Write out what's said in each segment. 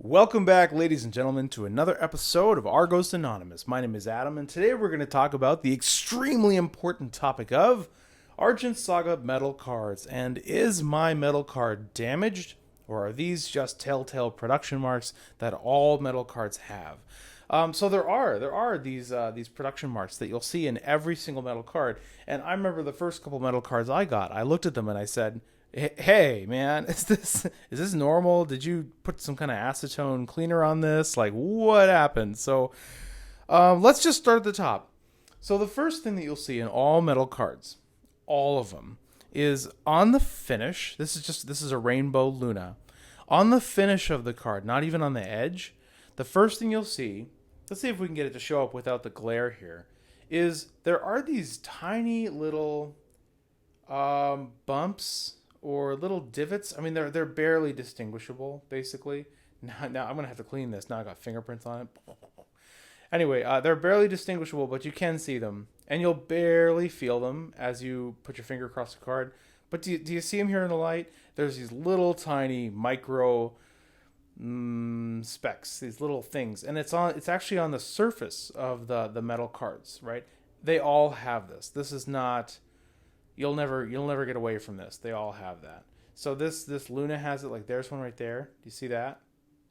Welcome back, ladies and gentlemen, to another episode of Argos Anonymous. My name is Adam, and today we're going to talk about the extremely important topic of Argent Saga metal cards. And is my metal card damaged, or are these just telltale production marks that all metal cards have? So there are these production marks that you'll see in every single metal card. And I remember the first couple metal cards I got. I looked at them and I said, "Hey, man, is this normal? Did you put some kind of acetone cleaner on this? Like, what happened?" So, let's just start at the top. So the first thing that you'll see in all metal cards, all of them, is on the finish. This is a Rainbow Luna. On the finish of the card, not even on the edge, the first thing you'll see. Let's see if we can get it to show up without the glare here. Is there are these tiny little bumps or little divots. I mean, they're barely distinguishable, basically. Now I'm gonna have to clean this. Now I got fingerprints on it. Anyway, they're barely distinguishable, but you can see them, and you'll barely feel them as you put your finger across the card. But do you see them here in the light? There's these little tiny micro specks, these little things, and it's actually on the surface of the metal cards, right? They all have this. This is not. You'll never get away from this. They all have that. So this Luna has it. Like, there's one right there. Do you see that?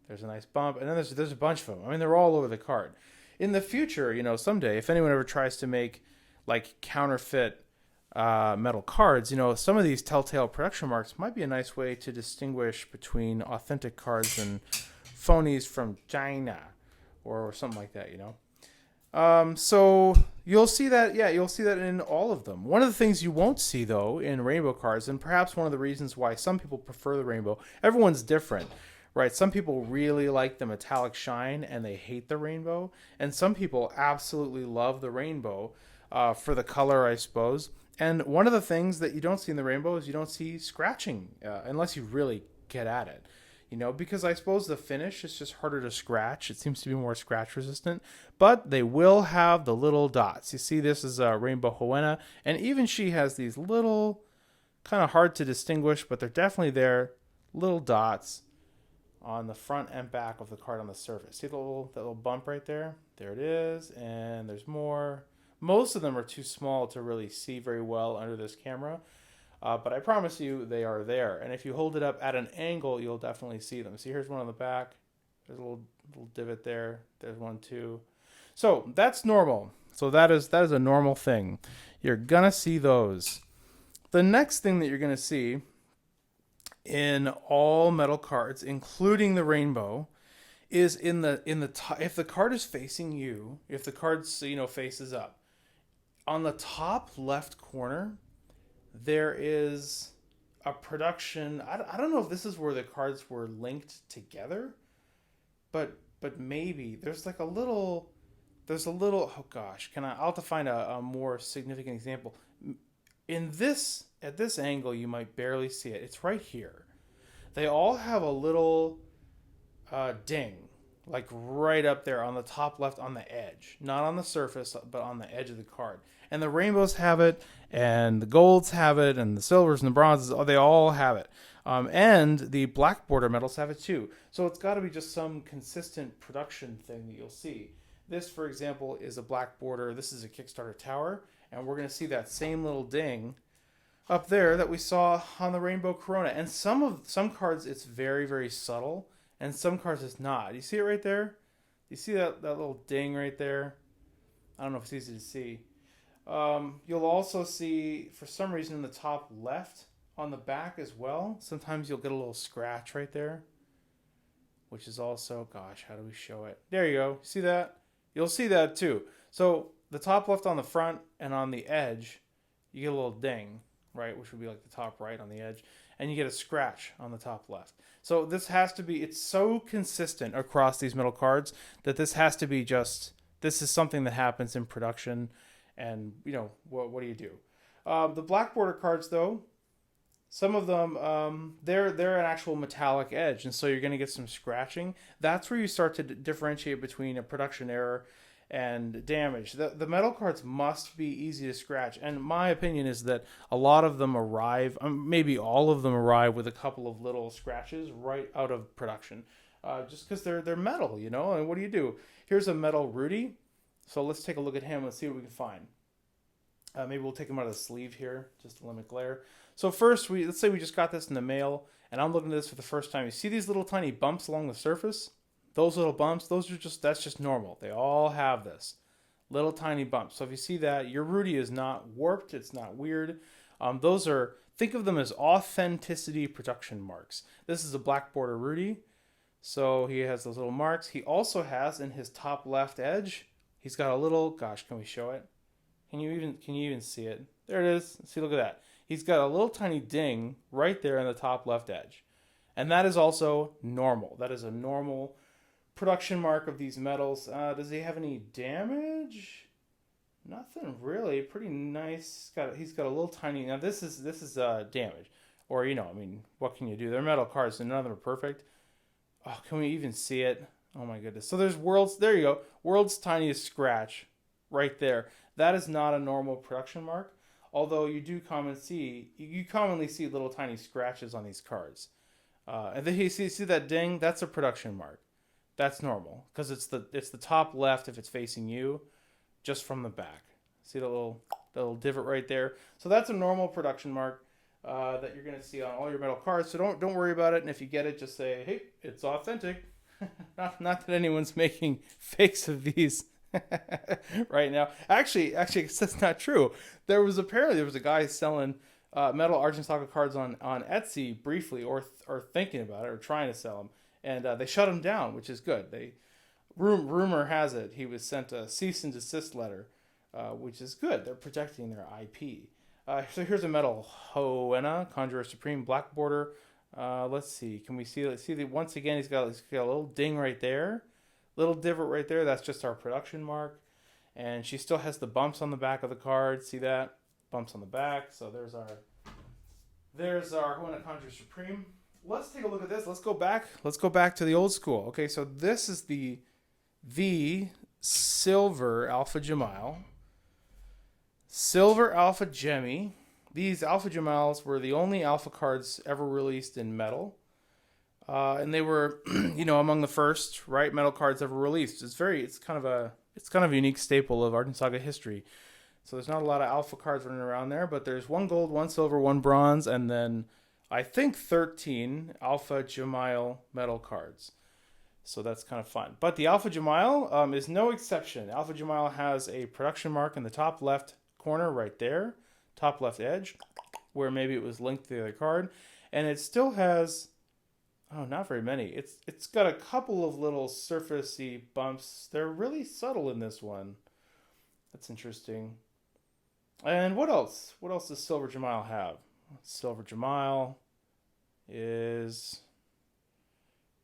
There's a nice bump, and then there's a bunch of them. I mean, they're all over the card. In the future, someday, if anyone ever tries to make like counterfeit metal cards, some of these telltale production marks might be a nice way to distinguish between authentic cards and phonies from China or something like that. So you'll see that, you'll see that in all of them. One of the things you won't see, though, in rainbow cards, and perhaps one of the reasons why some people prefer the rainbow, everyone's different, right? Some people really like the metallic shine and they hate the rainbow, and some people absolutely love the rainbow for the color, I suppose. And one of the things that you don't see in the rainbow is you don't see scratching unless you really get at it. Because I suppose the finish is just harder to scratch. It seems to be more scratch resistant, but they will have the little dots. You see, this is a Rainbow Hoenna, and even she has these little, kind of hard to distinguish, but they're definitely there, little dots on the front and back of the card on the surface. See that little bump right there? There it is, and there's more. Most of them are too small to really see very well under this camera. But I promise you they are there. And if you hold it up at an angle, you'll definitely see them. See, here's one on the back. There's a little divot there. There's one too. So that's normal. So that is a normal thing. You're going to see those. The next thing that you're going to see in all metal cards, including the rainbow, is in the top. If the card is facing you, if the card faces up, on the top left corner, there is a production. I don't know if this is where the cards were linked together, but maybe there's a little. Oh gosh, I'll have to find a more significant example. At this angle, you might barely see it. It's right here. They all have a little ding, like right up there on the top left on the edge, not on the surface, but on the edge of the card. And the rainbows have it, and the golds have it, and the silvers and the bronzes, they all have it. And the black border metals have it too. So it's got to be just some consistent production thing that you'll see. This, for example, is a black border. This is a Kickstarter tower, and we're going to see that same little ding up there that we saw on the Rainbow Corona. And some cards, it's very, very subtle, and some cards it's not. You see it right there? You see that little ding right there? I don't know if it's easy to see. You'll also see, for some reason, in the top left on the back as well, sometimes you'll get a little scratch right there, which is also, gosh, how do we show it? There you go. See that? You'll see that too. So the top left on the front and on the edge, you get a little ding, right, which would be like the top right on the edge, and you get a scratch on the top left. So this has to be, it's so consistent across these metal cards that this has to be this is something that happens in production. And what do you do? The black border cards, though, some of them they're an actual metallic edge, and so you're going to get some scratching. That's where you start to differentiate between a production error and damage. The metal cards must be easy to scratch, and my opinion is that a lot of them arrive, maybe all of them arrive with a couple of little scratches right out of production. just because they're metal, you know. And what do? Here's a metal Rudy. So let's take a look at him. Let's see what we can find. Maybe we'll take him out of the sleeve here, just to limit glare. So first, let's say we just got this in the mail, and I'm looking at this for the first time. You see these little tiny bumps along the surface? Those little bumps, that's just normal. They all have this. Little tiny bumps. So if you see that, your Rudy is not warped. It's not weird. Think of them as authenticity production marks. This is a black border Rudy. So he has those little marks. He also has in his top left edge, he's got a little, gosh, can we show it? Can you even see it? There it is. See, look at that. He's got a little tiny ding right there in the top left edge. And that is also normal. That is a normal production mark of these metals. Does he have any damage? Nothing really. Pretty nice. He's got a little tiny. Now this is damage, or I mean, what can you do? They're metal cards, and none of them are perfect. Oh, can we even see it? Oh my goodness. So there's world's. There you go. World's tiniest scratch, right there. That is not a normal production mark. Although you commonly see little tiny scratches on these cards. And then you see that ding. That's a production mark. That's normal because it's the top left if it's facing you, just from the back. See the little divot right there. So that's a normal production mark that you're going to see on all your metal cards. So don't worry about it. And if you get it, just say, hey, it's authentic. not that anyone's making fakes of these right now. Actually, that's not true. There was a guy selling metal Argent Saga cards on Etsy briefly, or thinking about it, or trying to sell them. And they shut him down, which is good. Rumor has it he was sent a cease and desist letter, which is good. They're protecting their IP. So here's a metal Hoenna, Conjurer Supreme, black border. Let's see. Can we see? Let's see. Once again, he's got a little ding right there, little divot right there. That's just our production mark. And she still has the bumps on the back of the card. See that? Bumps on the back. So there's our Hoenna Conjurer Supreme. Let's take a look at this. Let's go back to the old school. Okay, so this is the silver Alpha Jamal. Silver Alpha Gemmy. These Alpha Jamals were the only Alpha cards ever released in metal. And they were, among the first, right, metal cards ever released. It's kind of a unique staple of Argent Saga history. So there's not a lot of Alpha cards running around there, but there's 1 gold, 1 silver, 1 bronze, and then I think 13 Alpha Jamal metal cards. So that's kind of fun. But the Alpha Jamal is no exception. Alpha Jamal has a production mark in the top left corner right there, top left edge, where maybe it was linked to the other card. And it still has, not very many. It's got a couple of little surfacey bumps. They're really subtle in this one. That's interesting. And what else? What else does Silver Jamal have? Silver Jamal is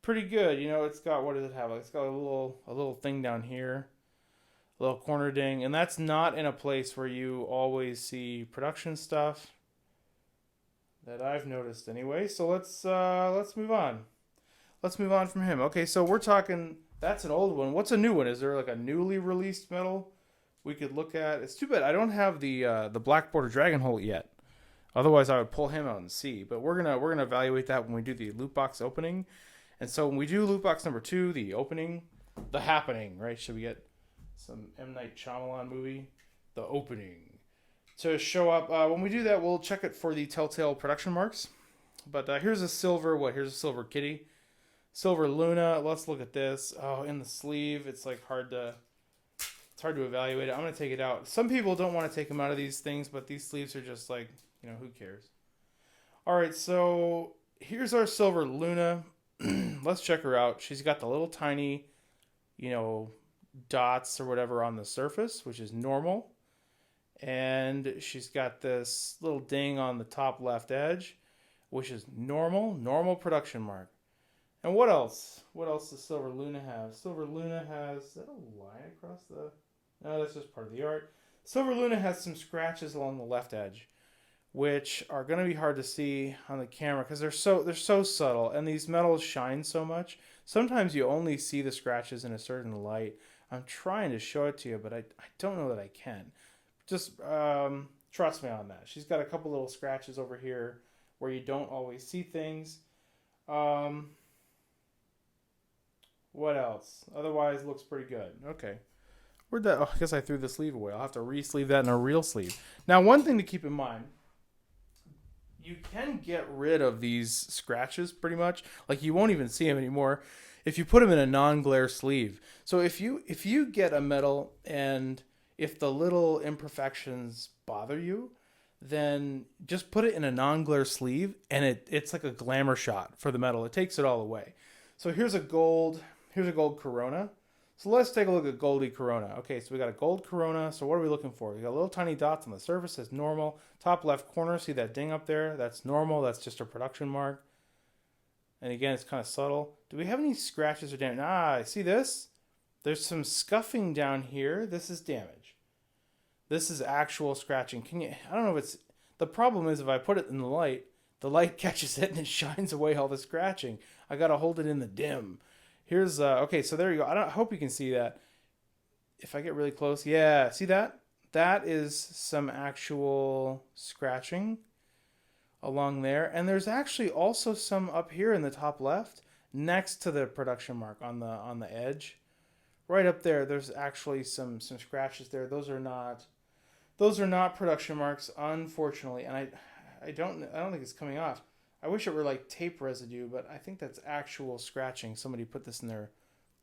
pretty good. It's got, what does it have? It's got a little thing down here, a little corner ding, and that's not in a place where you always see production stuff that I've noticed anyway. So let's move on. Let's move on from him. Okay, so we're talking, that's an old one. What's a new one? Is there like a newly released metal we could look at? It's too bad I don't have the black border dragon holt yet. Otherwise, I would pull him out and see. But we're gonna evaluate that when we do the loot box opening. And so when we do loot box number 2, the opening, the happening, right? Should we get some M. Night Shyamalan movie? The opening to show up. When we do that, we'll check it for the telltale production marks. But here's a silver. Here's a silver kitty, silver Luna. Let's look at this. Oh, in the sleeve, it's like hard to evaluate it. I'm gonna take it out. Some people don't want to take them out of these things, but these sleeves are just like, who cares? All right, so here's our silver Luna. Let's check her out. She's got the little tiny, dots or whatever on the surface, which is normal. And she's got this little ding on the top left edge, which is normal production mark. And what else? What else does Silver Luna have? Silver Luna has, is that a line across the... No, that's just part of the art. Silver Luna has some scratches along the left edge, which are going to be hard to see on the camera because they're so subtle, and these metals shine so much. Sometimes you only see the scratches in a certain light. I'm trying to show it to you, but I don't know that I can. Just trust me on that. She's got a couple little scratches over here where you don't always see things. What else? Otherwise, looks pretty good. Okay. Where'd that? Oh, I guess I threw the sleeve away. I'll have to re-sleeve that in a real sleeve. Now, one thing to keep in mind, you can get rid of these scratches pretty much. Like you won't even see them anymore if you put them in a non-glare sleeve. So if you get a metal and if the little imperfections bother you, then just put it in a non-glare sleeve and it's like a glamour shot for the metal. It takes it all away. So here's a gold Corona. So let's take a look at Goldie Corona. Okay, so we got a gold Corona. So what are we looking for? We got little tiny dots on the surface. That's normal. Top left corner, see that ding up there? That's normal. That's just a production mark. And again, it's kind of subtle. Do we have any scratches or damage? See this? There's some scuffing down here. This is damage. This is actual scratching. I don't know if it's... The problem is if I put it in the light catches it and it shines away all the scratching. I got to hold it in the dim. Here's, okay, so there you go. I hope you can see that. If I get really close, yeah, see that? That is some actual scratching along there. And there's actually also some up here in the top left next to the production mark on the edge. Right up there, there's actually some scratches there. Those are not production marks, unfortunately. And I don't think it's coming off. I wish it were like tape residue, but I think that's actual scratching. Somebody put this in their,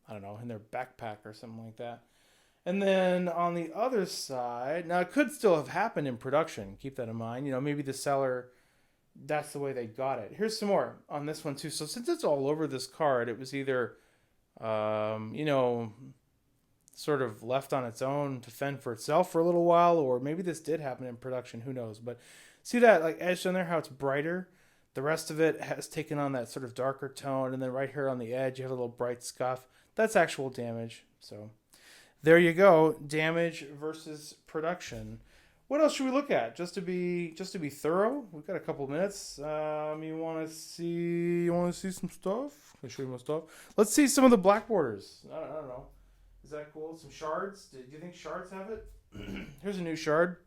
I don't know, in their backpack or something like that. And then on the other side, now it could still have happened in production. Keep that in mind. You know, maybe the seller, that's the way they got it. Here's some more on this one too. So since it's all over this card, it was either, sort of left on its own to fend for itself for a little while, or maybe this did happen in production. Who knows? But see that like edge on there, how it's brighter? The rest of it has taken on that sort of darker tone, and then right here on the edge, you have a little bright scuff. That's actual damage. So there you go, damage versus production. What else should we look at? Just to be thorough, we've got a couple minutes. You want to see some stuff? Can I show you my stuff? Let's see some of the black borders. I don't know. Is that cool? Some shards. Do you think shards have it? Here's a new shard.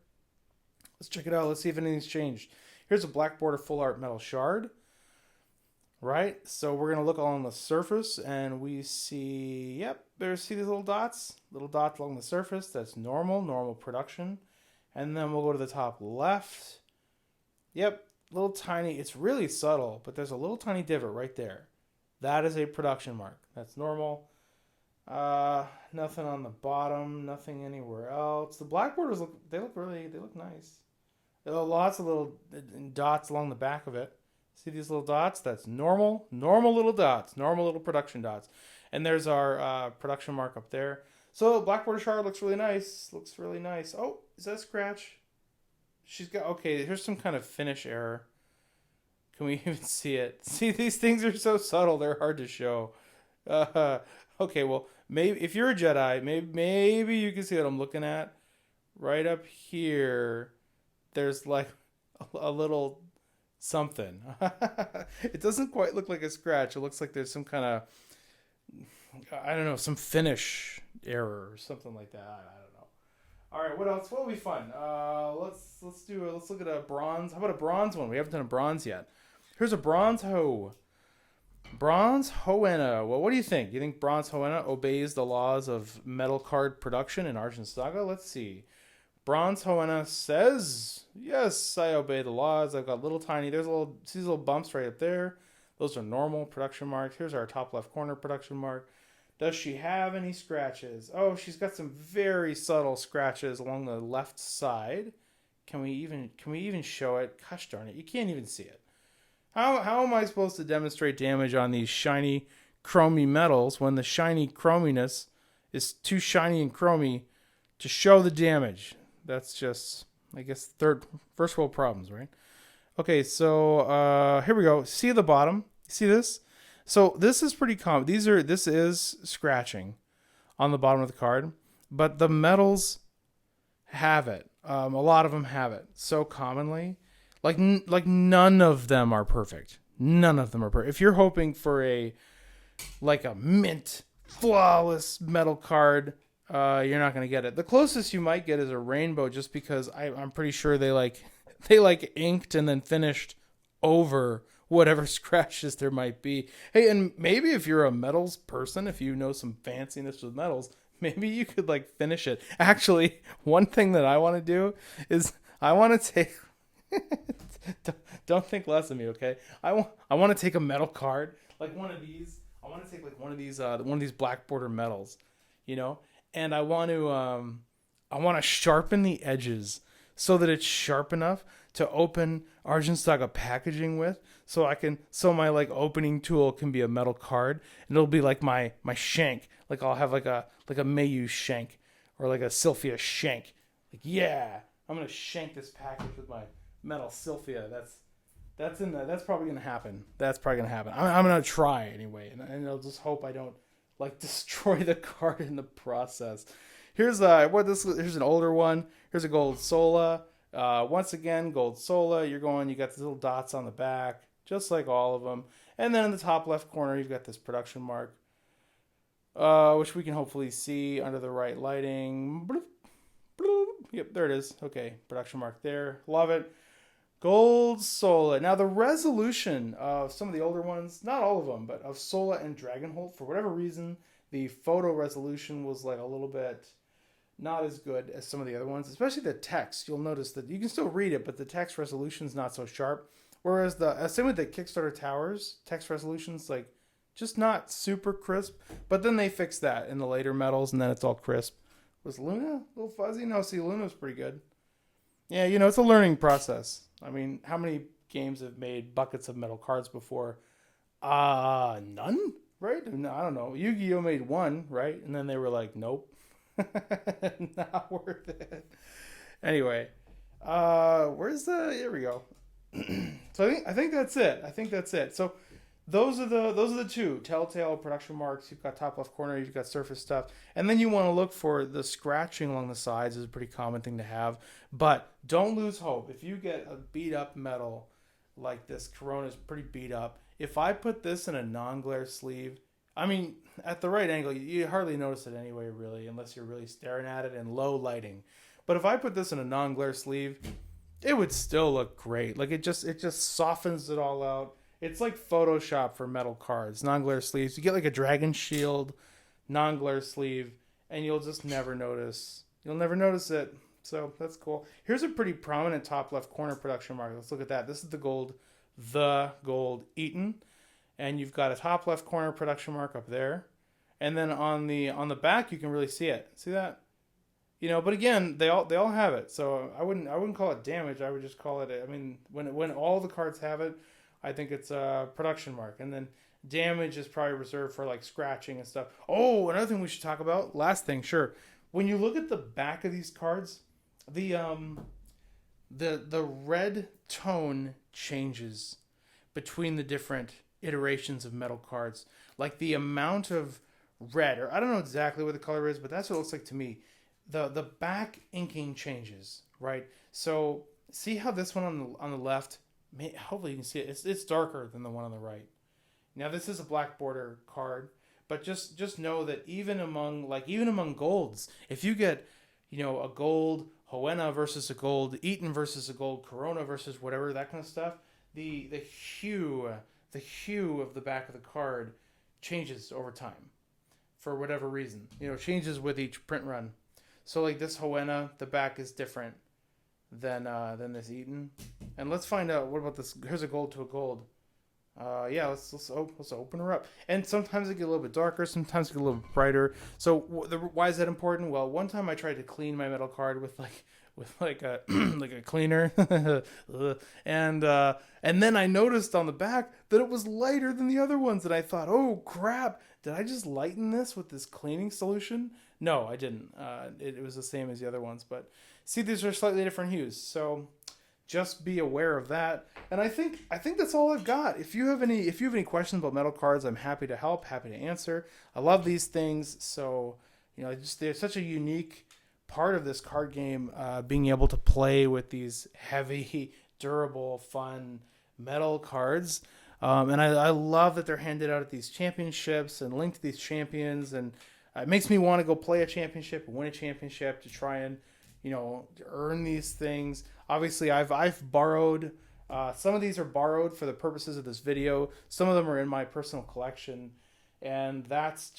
Let's check it out. Let's see if anything's changed. Here's a black border full art metal shard. Right? So we're going to look along the surface and we see, see these little dots? Little dots along the surface. That's normal production. And then we'll go to the top left. Yep, little tiny, it's really subtle, but there's a little tiny divot right there. That is a production mark. That's normal. Nothing on the bottom, nothing anywhere else. The black borders look nice. There are lots of little dots along the back of it. See these little dots? That's normal little dots, normal little production dots. And there's our production mark up there. So black border shard looks really nice. Oh, is that a scratch? Okay, here's some kind of finish error. Can we even see it? See, these things are so subtle, they're hard to show. Okay, well, maybe if you're a Jedi, maybe you can see what I'm looking at. Right up here, there's like a little something. It doesn't quite look like a scratch. It looks like there's some kind of, I don't know, some finish error or something like that. I don't know. All right, what else? What will be fun? Let's look at a bronze. How about a bronze one? We haven't done a bronze yet. Here's a bronze hoe. Bronze Hoenna. Well, what do you think? You think Bronze Hoenna obeys the laws of metal card production in Argent Saga? Let's see. Bronze Hoenna says, yes, I obey the laws. I've got see these little bumps right up there. Those are normal production marks. Here's our top left corner production mark. Does she have any scratches? Oh, she's got some very subtle scratches along the left side. Can we even show it? Gosh darn it, you can't even see it. How am I supposed to demonstrate damage on these shiny, chromy metals when the shiny chrominess is too shiny and chromy to show the damage? That's just, I guess, first world problems, right? Okay, so here we go. See the bottom? See this? So this is pretty common. This is scratching on the bottom of the card, but the metals have it. A lot of them have it so commonly. Like none of them are perfect. None of them are perfect. If you're hoping for a mint, flawless metal card, you're not going to get it. The closest you might get is a rainbow, just because I'm pretty sure they inked and then finished over whatever scratches there might be. Hey, and maybe if you're a metals person, if you know some fanciness with metals, maybe you could like finish it. Actually, one thing that I want to do is I want to take don't think less of me, okay? I want to take a metal card, like one of these. I want to take like one of these black border metals, you know, and I want to sharpen the edges so that it's sharp enough to open Argent Saga packaging with, so my like opening tool can be a metal card, and it'll be like my shank, like I'll have like a Mayu shank or like a Sylphia shank. Like, yeah, I'm gonna shank this package with my metal Sylphia. That's probably gonna happen. I'm gonna try anyway, and I'll just hope I don't like destroy the card in the process. Here's an older one. Here's a gold Sola. Once again, gold Sola. You got these little dots on the back, just like all of them. And then in the top left corner, you've got this production mark, which we can hopefully see under the right lighting. Bloop, bloop. Yep, there it is. Okay, production mark there. Love it. Gold Sola. Now the resolution of some of the older ones, not all of them, but of Sola and Dragonholt, for whatever reason, the photo resolution was like a little bit not as good as some of the other ones, especially the text. You'll notice that you can still read it, but the text resolution's not so sharp. Whereas same with the Kickstarter Towers, text resolution's like just not super crisp. But then they fixed that in the later metals, and then it's all crisp. Was Luna a little fuzzy? No, see, Luna's pretty good. Yeah, it's a learning process. I mean, how many games have made buckets of metal cards before? None, right? No, I don't know. Yu-Gi-Oh made one, right? And then they were like, nope. Not worth it. Anyway, here we go. So I think that's it. So those are the two telltale production marks. You've got top left corner, you've got surface stuff, and then you want to look for the scratching along the sides. Is a pretty common thing to have, but don't lose hope. If you get a beat up metal like this, Corona is pretty beat up. If I put this in a non-glare sleeve, I mean, at the right angle, you hardly notice it anyway, really, unless you're really staring at it in low lighting. But if I put this in a non-glare sleeve, it would still look great. Like it just softens it all out. It's like Photoshop for metal cards, non-glare sleeves. You get like a Dragon Shield non-glare sleeve, and you'll just never notice. You'll never notice it. So that's cool. Here's a pretty prominent top left corner production mark. Let's look at that. This is the gold Eaton. And you've got a top left corner production mark up there, and then on the back you can really see it. See that? But again, they all have it. So I wouldn't call it damage. I would just call it. I mean, when all the cards have it, I think it's a production mark, and then damage is probably reserved for like scratching and stuff. Oh, another thing we should talk about. Last thing, sure. When you look at the back of these cards, the red tone changes between the different iterations of metal cards. Like the amount of red, or I don't know exactly what the color is, but that's what it looks like to me. The back inking changes, right? So see how this one on the left, hopefully you can see it. It's darker than the one on the right. Now this is a black border card, but just know that even among golds, if you get a gold Hoenna versus a gold Eaton versus a gold Corona versus whatever, that kind of stuff, the hue of the back of the card changes over time for whatever reason. Changes with each print run. So like this Hoenna, the back is different than this Eaton. And let's find out, what about this? Here's a gold to a gold. Let's open her up. And sometimes it get a little bit darker, sometimes it get a little bit brighter. So why is that important? Well, one time I tried to clean my metal card with a like a cleaner, and then I noticed on the back that it was lighter than the other ones, and I thought, oh crap, did I just lighten this with this cleaning solution? No, I didn't. It was the same as the other ones, but see, these are slightly different hues, so just be aware of that. And I think that's all I've got. If you have any questions about metal cards, I'm happy to help, happy to answer. I love these things, so they're such a unique part of this card game, being able to play with these heavy, durable, fun metal cards. And I love that they're handed out at these championships and linked to these champions. And it makes me want to go play a championship and win a championship to try and, earn these things. Obviously, I've borrowed Some of these are borrowed for the purposes of this video. Some of them are in my personal collection, and that's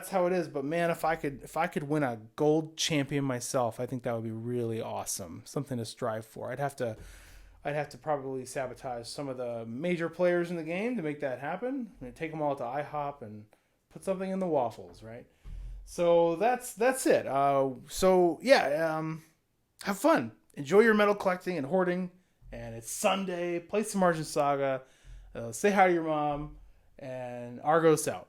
how it is. But man, if I could win a gold champion myself, I think that would be really awesome. Something to strive for. I'd have to probably sabotage some of the major players in the game to make that happen. Take them all to IHOP and put something in the waffles, right? So that's it. Have fun. Enjoy your metal collecting and hoarding. And it's Sunday. Play some Argent Saga. Say hi to your mom. And Argos out.